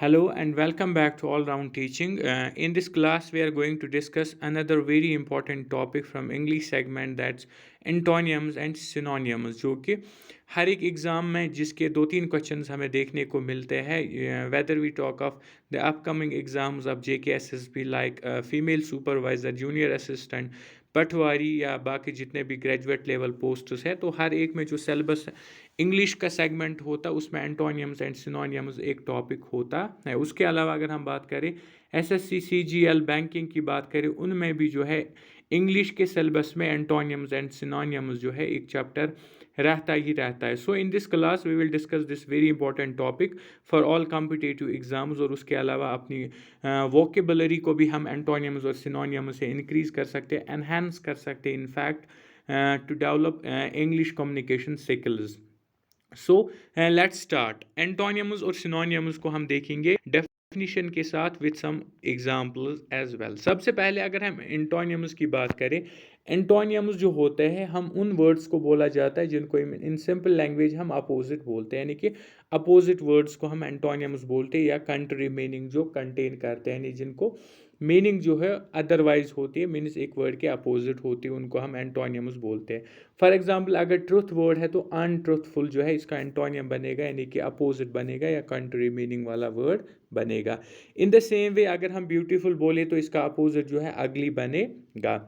Hello and welcome back to All Round Teaching. In this class, we are going to discuss another very important topic from English segment, that's एंटोनियम्स and synonyms, जो कि हर एक exam में जिसके दो तीन questions हमें देखने को मिलते हैं. Whether we talk of the upcoming exams of JKSSB like female supervisor, junior assistant, patwari या बाकी जितने भी ग्रेजुएट लेवल पोस्ट्स है, तो हर एक में जो सिलेबस इंग्लिश का सेगमेंट होता उसमें एंटोनियम्स एंड सिनोनियम्स एक टॉपिक होता है. उसके अलावा अगर हम बात करें SSC CGL बैंकिंग की बात करें, उनमें भी जो है इंग्लिश के सिलेबस में एंटोनियम्स एंड सिनोनियम्स जो है एक चैप्टर रहता ही रहता है. So in this class we will discuss this very important topic for all competitive exams. और उसके अलावा अपनी वोकेबलरी को भी हम एंटोनियम्स और सिनोनियम्स से इंक्रीज कर सकते हैं, एनहेंस कर सकते हैं, in fact to develop English communication skills. So let's start. Antonyms और सिनोनियम्स को हम देखेंगे डेफिनेशन के साथ with some examples as well. सबसे पहले अगर हम एंटोनियम्स की बात करें, एंटोनियम्स जो होते हैं, हम उन वर्ड्स को बोला जाता है जिनको इन सिंपल लैंग्वेज हम अपोजिट बोलते हैं, यानी कि अपोजिट वर्ड्स को हम एंटोनियम्स बोलते हैं, या कंट्री मीनिंग जो कंटेन करते हैं, यानी जिनको मीनिंग जो है अदरवाइज होती है, मीन्स एक वर्ड के अपोजिट होती है, उनको हम एंटोनियम्स बोलते हैं. फॉर एग्जाम्पल अगर ट्रुथ वर्ड है तो अनट्रुथफुल जो है इसका एंटोनियम बनेगा, यानी कि अपोजिट बनेगा या कंट्री मीनिंग वाला वर्ड बनेगा. इन द सेम वे अगर हम ब्यूटीफुल बोले तो इसका अपोजिट जो है अगली बनेगा.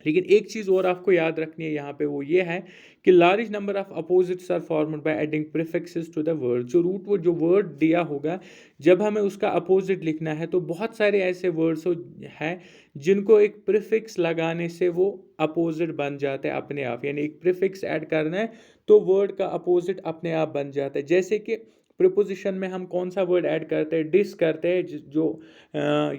लेकिन एक चीज़ और आपको याद रखनी है यहाँ पे, वो ये है कि large number of opposites are formed by adding prefixes to the word. जो रूट वर्ड जो वर्ड दिया होगा, जब हमें उसका अपोजिट लिखना है तो बहुत सारे ऐसे वर्ड्स हैं जिनको एक प्रीफिक्स लगाने से वो अपोजिट बन जाते हैं अपने आप, यानी एक प्रीफिक्स ऐड करना है तो वर्ड का अपोजिट अपने आप बन जाता है. जैसे कि प्रीपोजिशन में हम कौन सा वर्ड ऐड करते हैं, डिस करते हैं, जो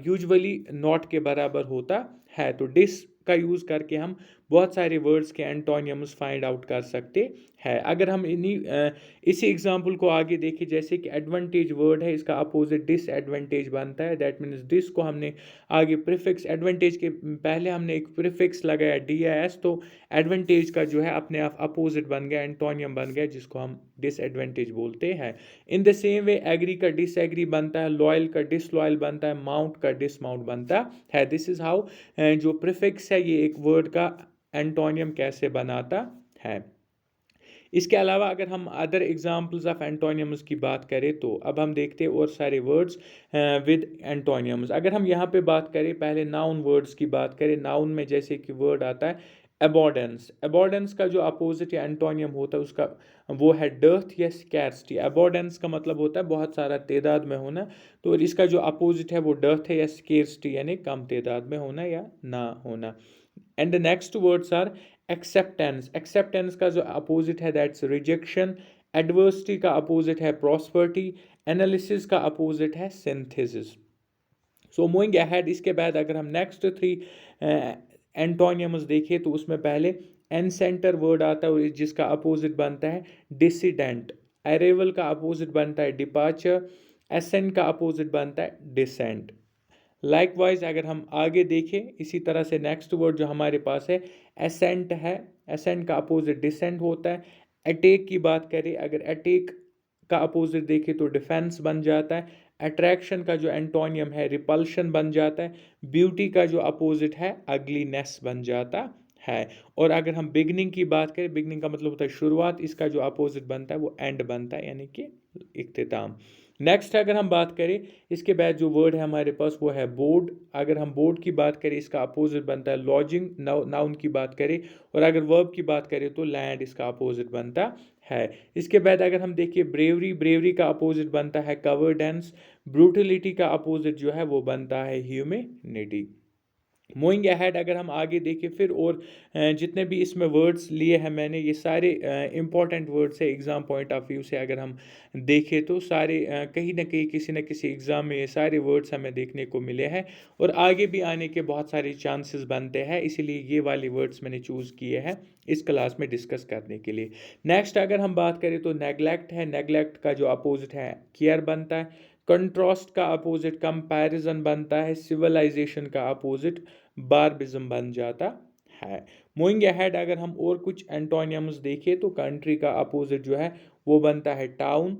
यूजुअली नॉट के बराबर होता है. तो डिस का यूज़ करके हम बहुत सारे वर्ड्स के एंटोनियम्स फाइंड आउट कर सकते हैं. अगर हम इसी एग्जांपल को आगे देखें, जैसे कि एडवांटेज वर्ड है, इसका अपोजिट डिसएडवांटेज बनता है. दैट मीन्स डिस को हमने आगे प्रीफिक्स, एडवांटेज के पहले हमने एक प्रीफिक्स लगाया DIS, तो एडवांटेज का जो है अपने आप अपोजिट बन गया, एंटोनियम बन गया, जिसको हम डिसएडवांटेज बोलते हैं. In the same way agree का डिसएग्री बनता है, लॉयल का डिसलॉयल बनता है, माउंट का डिसमाउंट बनता है. दिस इज हाउ जो प्रीफिक्स है ये एक वर्ड का एंटोनियम कैसे बनाता है. इसके अलावा अगर हम अदर एग्जांपल्स ऑफ एंटोनियम्स की बात करें तो अब हम देखते हैं और सारे वर्ड्स विद एंटोनियम्स. अगर हम यहाँ पे बात करें, पहले नाउन वर्ड्स की बात करें, नाउन में जैसे कि वर्ड आता है अबोडेंस. अबोडेंस का जो अपोजिट या एंटोनियम होता है उसका वो है डर्थ या स्कैर्सिटी. अबोडेंस का मतलब होता है बहुत सारा तादाद में होना, तो इसका जो अपोजिट है वो डर्थ है या स्कैर्सिटी, यानी कम तादाद में होना या ना होना. And the next words are acceptance. Acceptance का जो अपोजिट है दैट्स रिजेक्शन. एडवर्सिटी का अपोजिट है प्रॉस्पर्टी. एनालिसिस का अपोजिट है सिंथेसिस. सो मूविंग अहेड, इसके बाद अगर हम नेक्स्ट 3 एंटोनियम्स देखें तो उसमें पहले एनसेंटर वर्ड आता है और जिसका अपोजिट बनता है डिसिडेंट. अरेवल का अपोजिट बनता है डिपार्चर. एसेंट का अपोजिट बनता है डिसेंट. लाइकवाइज अगर हम आगे देखें इसी तरह से नेक्स्ट वर्ड जो हमारे पास है एसेंट है. एसेंट का अपोजिट डिसेंट होता है. अटैक की बात करें, अगर अटैक का अपोजिट देखें तो डिफेंस बन जाता है. अट्रैक्शन का जो एंटोनियम है रिपल्शन बन जाता है. ब्यूटी का जो अपोजिट है अगलीनेस बन जाता है. और अगर हम बिगनिंग की बात करें, बिगनिंग का मतलब होता है शुरुआत, इसका जो अपोजिट बनता है वो एंड बनता है, यानी कि इख्तिताम. नेक्स्ट अगर हम बात करें, इसके बाद जो वर्ड है हमारे पास वो है बोर्ड. अगर हम बोर्ड की बात करें इसका अपोजिट बनता है लॉजिंग. नाउन की बात करें, और अगर वर्ब की बात करें तो लैंड इसका अपोजिट बनता है. इसके बाद अगर हम देखिए ब्रेवरी, ब्रेवरी का अपोजिट बनता है कवर्डेंस. ब्रूटलिटी का अपोजिट जो है वो बनता है ह्यूमिनिटी. मूविंग अहेड अगर हम आगे देखें फिर, और जितने भी इसमें वर्ड्स लिए हैं मैंने, ये सारे इंपॉर्टेंट वर्ड्स है एग्ज़ाम पॉइंट ऑफ व्यू से. अगर हम देखें तो सारे कहीं ना कहीं किसी न किसी एग्ज़ाम में ये सारे वर्ड्स हमें देखने को मिले हैं, और आगे भी आने के बहुत सारे चांसेस बनते हैं, इसीलिए ये वाले वर्ड्स मैंने चूज़ किए हैं इस क्लास में डिस्कस करने के लिए. नेक्स्ट अगर हम बात करें तो नेगलेक्ट है. नेगलेक्ट का जो अपोजिट है केयर बनता है. कंट्रास्ट का अपोजिट कंपैरिजन बनता है. सिविलाइजेशन का अपोजिट बार्बिज्म बन जाता है. मूविंग अहेड अगर हम और कुछ एंटोनियम्स देखें तो कंट्री का अपोजिट जो है वो बनता है टाउन.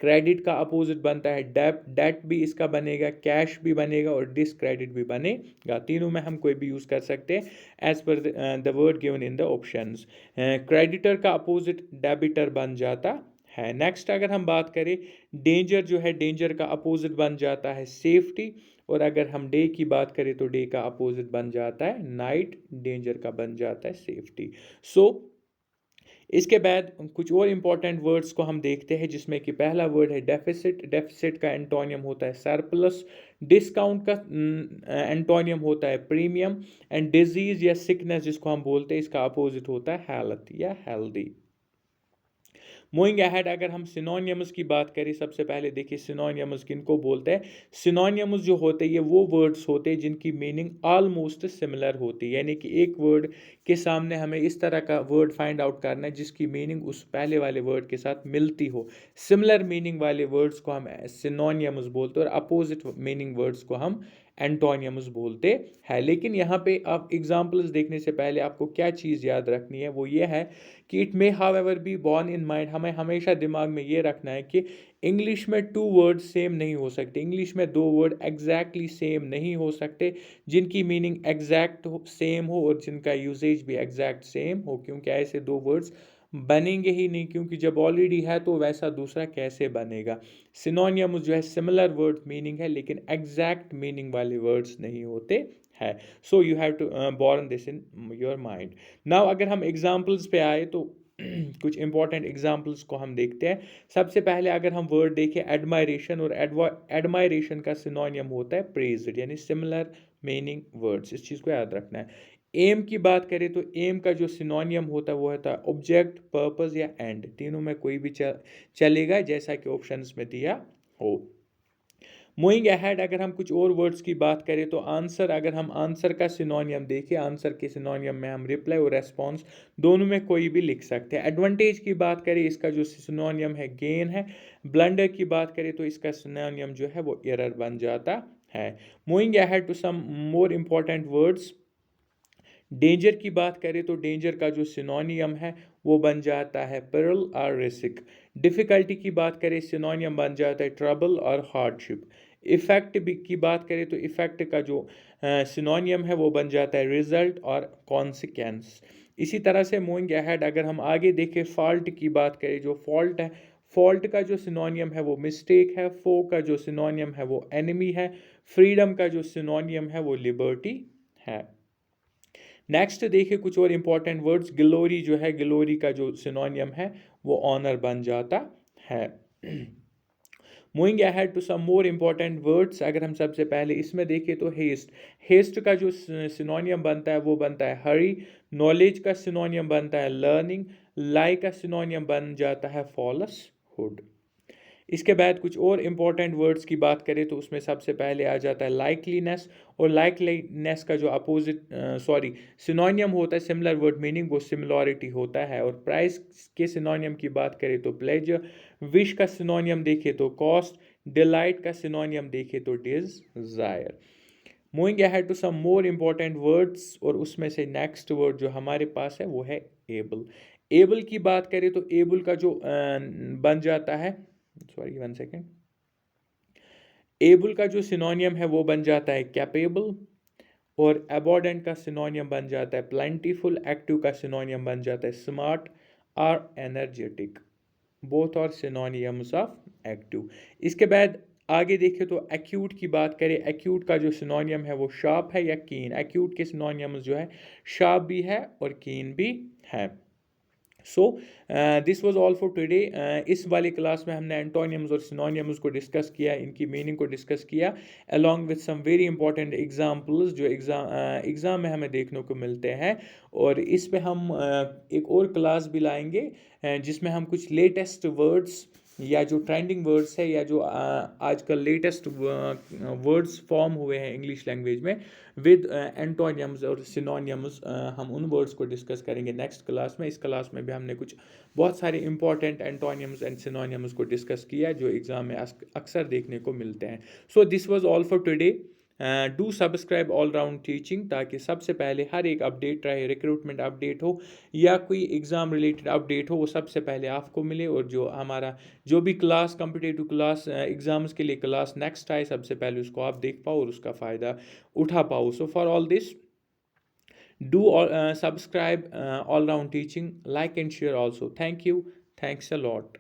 क्रेडिट का अपोजिट बनता है डेट, डेट भी इसका बनेगा, कैश भी बनेगा और डिसक्रेडिट भी बनेगा। तीनों में हम कोई भी यूज़ कर सकते हैं as per the word given in the options. Creditor का अपोजिट डेबिटर बन जाता है। नेक्स्ट अगर हम बात करें, डेंजर जो है, डेंजर का अपोजिट बन जाता है सेफ्टी। और अगर हम डे की बात करें तो डे का अपोजिट बन जाता है नाइट, डेंजर का बन जाता है सेफ्टी। सो इसके बाद कुछ और इंपॉर्टेंट वर्ड्स को हम देखते हैं, जिसमें कि पहला वर्ड है डेफिसिट। डेफिसिट का एंटोनियम होता है सरप्लस। डिस्काउंट का एंटोनियम होता है प्रीमियम। एंड डिजीज या सिकनेस जिसको हम बोलते हैं, इसका अपोजिट होता है हेल्थ या हेल्दी। मूविंग अहेड, अगर हम सिनोनियम्स की बात करें, सबसे पहले देखिए सिनोनियम्स किनको बोलते हैं। सिनोनियम्स जो होते हैं ये वो वर्ड्स होते हैं जिनकी मीनिंग ऑलमोस्ट सिमिलर होती है, यानी कि एक वर्ड के सामने हमें इस तरह का वर्ड फाइंड आउट करना है जिसकी मीनिंग उस पहले वाले वर्ड के साथ मिलती हो। सिमिलर मीनिंग वाले वर्ड्स को हम सिनोनियम्स बोलते हैं और अपोजिट मीनिंग वर्ड्स को हम एंटोनियम्स बोलते हैं। लेकिन यहाँ पे आप एग्जाम्पल्स देखने से पहले आपको क्या चीज़ याद रखनी है, वो ये है कि it may however be born in mind. हमें हमेशा दिमाग में ये रखना है कि इंग्लिश में टू वर्ड सेम नहीं हो सकते, इंग्लिश में दो वर्ड एग्जैक्टली सेम नहीं हो सकते जिनकी मीनिंग एग्जैक्ट सेम हो और जिनका यूजेज भी एग्जैक्ट सेम हो, क्योंकि ऐसे दो वर्ड्स बनेंगे ही नहीं, क्योंकि जब ऑलरेडी है तो वैसा दूसरा कैसे बनेगा। सिनोनियम जो है सिमिलर वर्ड मीनिंग है लेकिन एग्जैक्ट मीनिंग वाले वर्ड्स नहीं होते हैं। So you have to born this in your mind. Now अगर हम एग्जाम्पल्स पे आए तो कुछ इंपॉर्टेंट एग्जाम्पल्स को हम देखते हैं। सबसे पहले अगर हम वर्ड देखें एडमायरेशन, और एडमायरेशन का सिनोनियम होता है प्रेज्ड, यानी सिमिलर मीनिंग वर्ड्स, इस चीज़ को याद रखना है। एम की बात करें तो एम का जो सिनोनियम होता है वो होता है ऑब्जेक्ट, पर्पस या एंड। तीनों में कोई भी चलेगा जैसा कि ऑप्शंस में दिया हो। मूविंग अहेड, अगर हम कुछ और वर्ड्स की बात करें तो आंसर, अगर हम आंसर का सिनोनियम देखें, आंसर के सिनोनियम में हम रिप्लाई और रेस्पॉन्स दोनों में कोई भी लिख सकते हैं। एडवांटेज की बात करें, इसका जो सिनोनियम है गेन है। ब्लंडर की बात करें तो इसका सिनोनियम जो है वो एरर बन जाता है। Moving ahead to some more important words. Danger की बात करें तो डेंजर का जो सिनोनियम है वो बन जाता है पर्ल और रिस्क। डिफ़िकल्टी की बात करें, सिनोनियम बन जाता है ट्रबल और हार्डशिप। इफ़ेक्ट की बात करें तो इफ़ेक्ट का जो सिनोनियम है वो बन जाता है रिजल्ट और कॉन्सिक्वेंस। इसी तरह से मूविंग अहेड, अगर हम आगे देखें फॉल्ट की बात करें, जो फॉल्ट है, फॉल्ट का जो सिनोनियम है वो मिस्टेक है। फो का जो सिनोनियम है वो एनिमी है। फ्रीडम का जो सिनोनियम है वो लिबर्टी है। नेक्स्ट देखिए कुछ और इंपॉर्टेंट वर्ड्स। ग्लोरी जो है, ग्लोरी का जो सिनोनियम है वो ऑनर बन जाता है। Moving ahead to some more important words, अगर हम सबसे पहले इसमें देखें तो हेस्ट। हेस्ट का जो सिनोनियम बनता है वो बनता है हरी। नॉलेज का सिनोनियम बनता है लर्निंग। लाई का सिनोनियम बन जाता है फॉल्स हुड। इसके बाद कुछ और इम्पॉर्टेंट वर्ड्स की बात करें तो उसमें सबसे पहले आ जाता है लाइकलीनेस। और लाइकलीनेस का जो अपोजिट सिनोनियम होता है सिमिलर वर्ड मीनिंग, वो सिमिलॉरिटी होता है। और प्राइस के सिनोनियम की बात करें तो प्लेजर। विश का सिनोनियम देखें तो कॉस्ट। डिलाइट का सिनोनियम देखें तो desire. Moving ahead to some more important words, और उसमें से नेक्स्ट वर्ड जो हमारे पास है वो है एबल। एबल की बात करें तो एबल का जो बन जाता है, सॉरी वन सेकेंड, एबल का जो सिनोनियम है वो बन जाता है कैपेबल। और अबॉर्डेंट का सिनोनियम बन जाता है प्लेंटीफुल। एक्टिव का सिनोनियम बन जाता है स्मार्ट और energetic. Both are synonyms of active. इसके बाद आगे देखें तो एक्यूट की बात करें, एक्यूट का जो सिनोनियम है वो शार्प है या कीन। एक्यूट के सिनोनियम्स जो है शार्प भी है और कीन भी है। So this was all for today. इस वाली क्लास में हमने एंटोनियम्स और सिनोनियम्स को डिस्कस किया, इनकी मीनिंग को डिस्कस किया along with some very important examples जो एग्ज़ाम में हमें देखने को मिलते हैं। और इस पे हम एक और क्लास भी लाएंगे जिसमें हम कुछ लेटेस्ट वर्ड्स या जो ट्रेंडिंग वर्ड्स है या जो आजकल लेटेस्ट वर्ड्स फॉर्म हुए हैं इंग्लिश लैंग्वेज में विद एंटोनियम्स और सिनोनियम्स, हम उन वर्ड्स को डिस्कस करेंगे नेक्स्ट क्लास में। इस क्लास में भी हमने कुछ बहुत सारे इंपॉर्टेंट एंटोनियम्स एंड सिनोनियम्स को डिस्कस किया जो एग्ज़ाम में अक्सर देखने को मिलते हैं। So this was all for today. Do subscribe all round teaching, ताकि सबसे पहले हर एक अपडेट, चाहे रिक्रूटमेंट अपडेट हो या कोई एग्ज़ाम रिलेटेड अपडेट हो, वो सबसे पहले आपको मिले। और जो हमारा जो भी क्लास कॉम्पिटिटिव क्लास एग्ज़ाम्स के लिए क्लास नेक्स्ट आए, सबसे पहले उसको आप देख पाओ और उसका फ़ायदा उठा पाओ। So for all this, do all, subscribe all round teaching, like and share also. Thank you. Thanks a lot.